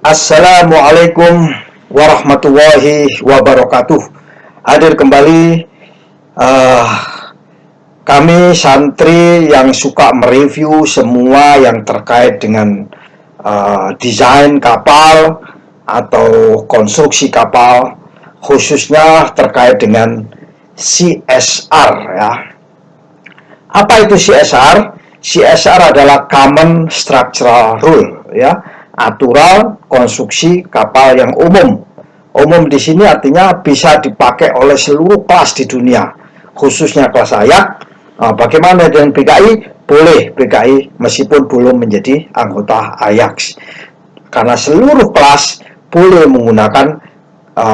Assalamualaikum warahmatullahi wabarakatuh. Hadir kembali uh, kami santri yang suka mereview semua yang terkait dengan desain kapal atau konstruksi kapal, khususnya terkait dengan CSR ya. Apa itu CSR? CSR adalah Common Structural Rule ya, aturan konstruksi kapal yang umum. Umum di sini artinya bisa dipakai oleh seluruh kelas di dunia, khususnya kelas ayak. Bagaimana dengan PKI? Boleh PKI meskipun belum menjadi anggota Ajax, karena seluruh kelas boleh menggunakan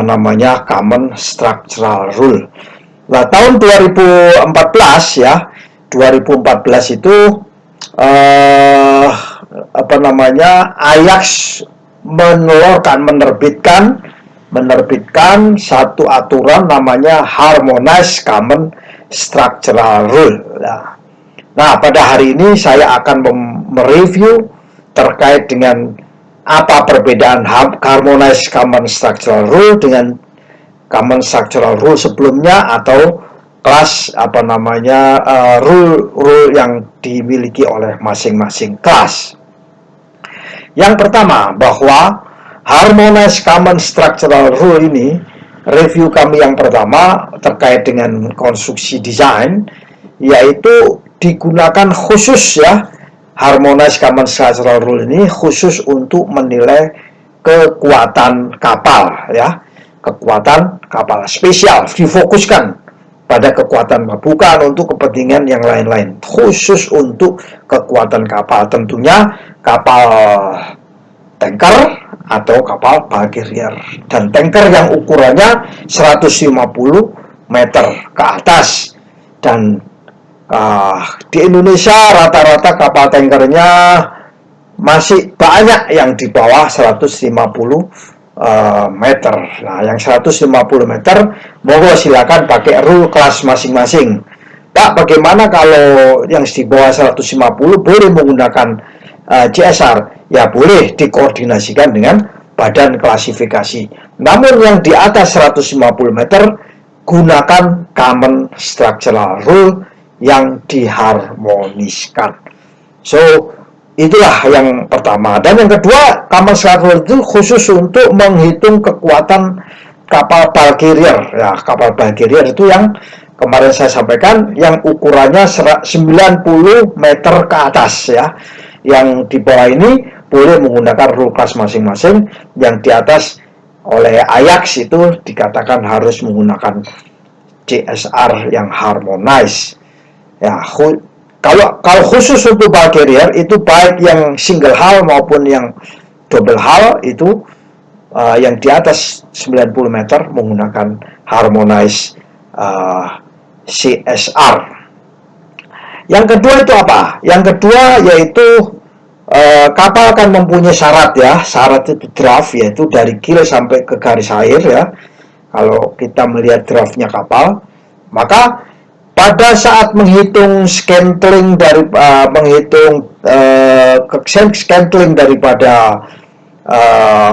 namanya Common Structural Rule. Nah, tahun 2014 ya, 2014 itu Ajax menerbitkan satu aturan namanya Harmonized Common Structural Rule. Nah, pada hari ini saya akan mereview terkait dengan apa perbedaan Harmonized Common Structural Rule dengan Common Structural Rule sebelumnya, atau kelas rule yang dimiliki oleh masing-masing kelas. Yang pertama, bahwa Harmonized Common Structural Rule ini, review kami yang pertama terkait dengan konstruksi desain, yaitu digunakan khusus ya. Harmonized Common Structural Rule ini khusus untuk menilai kekuatan kapal ya. Kekuatan kapal spesial, difokuskan pada kekuatan, bukan untuk kepentingan yang lain-lain, khusus untuk kekuatan kapal, tentunya kapal tanker atau kapal bulk carrier, dan tanker yang ukurannya 150 meter ke atas. Dan di Indonesia rata-rata kapal tankernya masih banyak yang di bawah 150 meter. Nah, yang 150 meter, monggo silakan pakai rule kelas masing-masing. Pak, bagaimana kalau yang di bawah 150 boleh menggunakan CSR? Ya, boleh dikoordinasikan dengan badan klasifikasi. Namun yang di atas 150 meter, gunakan Common Structural Rule yang diharmoniskan. So, itulah yang pertama. Dan yang kedua, Common Structural Rule itu khusus untuk menghitung kekuatan kapal bulk carrier. Ya, kapal bulk carrier itu yang kemarin saya sampaikan, yang ukurannya 90 meter ke atas ya. Yang di bawah ini boleh menggunakan rule class masing-masing. Yang di atas oleh Ajax itu dikatakan harus menggunakan CSR yang harmonized. Ya, kalau khusus untuk bulk carrier itu, baik yang single hull maupun yang double hull itu yang di atas 90 meter menggunakan harmonized CSR. Yang kedua itu apa? Yang kedua yaitu kapal akan mempunyai syarat ya. Syarat itu draft, yaitu dari keel sampai ke garis air ya. Kalau kita melihat draftnya kapal, maka pada saat menghitung scantling daripada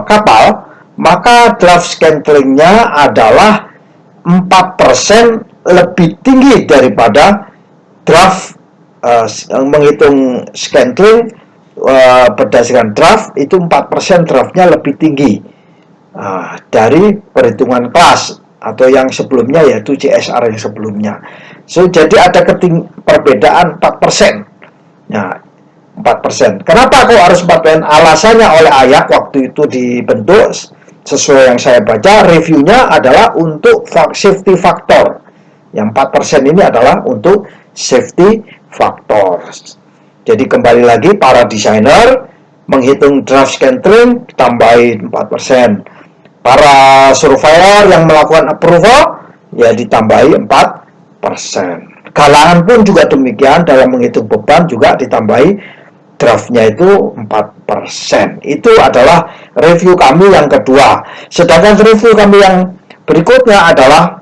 kapal, maka draft scantlingnya adalah 4% lebih tinggi daripada draft. Menghitung scantling berdasarkan draft itu 4% draftnya lebih tinggi dari perhitungan kelas atau yang sebelumnya, yaitu CSR yang sebelumnya. So, jadi ada perbedaan 4%. Nah, 4%. Kenapa kok harus 4%? Alasannya oleh Ajax waktu itu dibentuk, sesuai yang saya baca, reviewnya adalah untuk safety factor. Yang 4% ini adalah untuk safety factor. Jadi kembali lagi, para desainer menghitung draft scantling tambahin 4%. Para surveyor yang melakukan approval ya ditambahi 4%. Galangan pun juga demikian, dalam menghitung beban juga ditambahi draftnya itu 4%. Itu adalah review kami yang kedua. Sedangkan review kami yang berikutnya adalah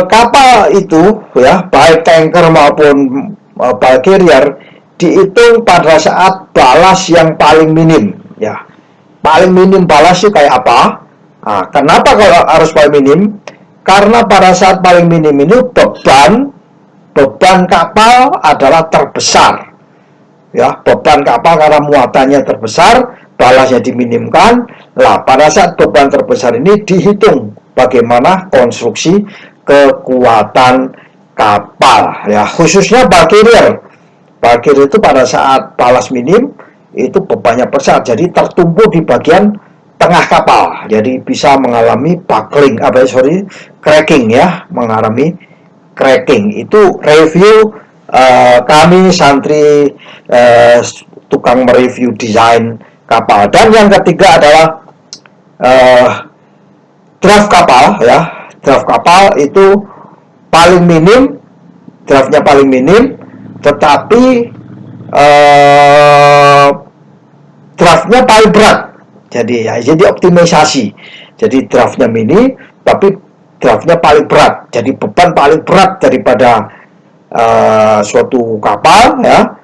kapal itu ya, baik tanker maupun bulk carrier, dihitung pada saat balas yang paling minim ya. paling minim balas itu kayak apa? Nah, kenapa kalau harus paling minim? Karena pada saat paling minim ini beban kapal adalah terbesar. Ya, beban kapal karena muatannya terbesar, balasnya diminimkan. Lah, pada saat beban terbesar ini dihitung bagaimana konstruksi kekuatan kapal. Ya, khususnya bulk carrier itu pada saat balas minim itu bebannya besar, jadi tertumpuk di bagian tengah kapal, jadi bisa mengalami cracking ya, mengalami cracking. Itu review kami santri tukang mereview desain kapal. Dan yang ketiga adalah draft kapal ya. Draft kapal itu paling minim, draftnya paling minim, tetapi draftnya paling berat. Jadi optimisasi. Jadi draftnya mini, tapi draftnya paling berat. Jadi beban paling berat daripada suatu kapal ya.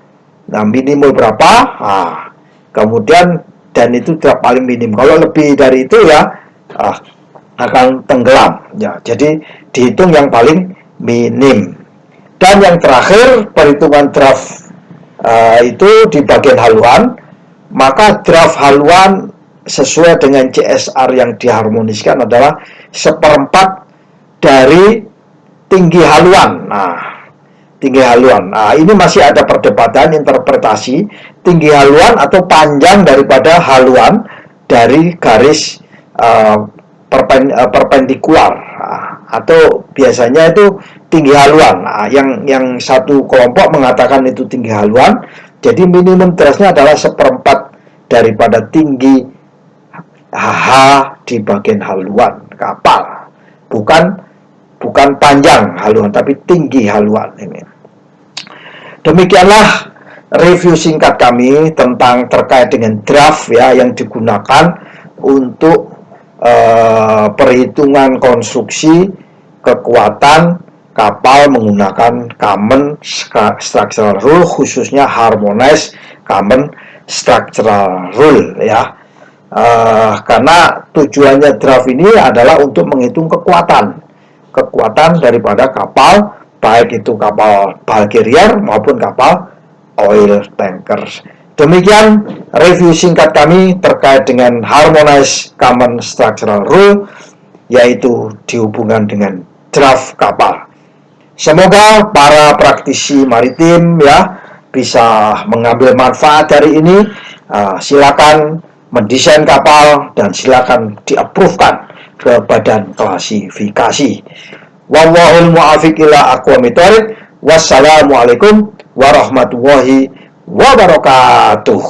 Nah, minimal berapa? Nah, kemudian dan itu draft paling minim. Kalau lebih dari itu ya akan tenggelam. Ya, jadi dihitung yang paling minim. Dan yang terakhir, perhitungan draft itu di bagian haluan. Maka draft haluan sesuai dengan CSR yang diharmoniskan adalah 1/4 dari tinggi haluan. Nah, tinggi haluan. Nah, ini masih ada perdebatan interpretasi tinggi haluan atau panjang daripada haluan dari garis perpendikular. Atau biasanya itu tinggi haluan. Nah, yang satu kelompok mengatakan itu tinggi haluan. Jadi minimum draftnya adalah 1/4 daripada tinggi HH di bagian haluan kapal. Bukan panjang haluan, tapi tinggi haluan ini. Demikianlah review singkat kami tentang terkait dengan draft ya yang digunakan untuk perhitungan konstruksi kekuatan kapal menggunakan Common Structural Rule, khususnya Harmonized Common Structural Rule ya. Karena tujuannya draft ini adalah untuk menghitung kekuatan daripada kapal, baik itu kapal bulk carrier maupun kapal oil tankers. Demikian review singkat kami terkait dengan Harmonized Common Structural Rule, yaitu dihubungkan dengan draft kapal. Semoga para praktisi maritim ya bisa mengambil manfaat dari ini. Silakan mendesain kapal dan silakan di-approve-kan ke badan klasifikasi. Wallahul muwaffiq ila aqwamit thoriq. Wassalamualaikum warahmatullahi wabarakatuh.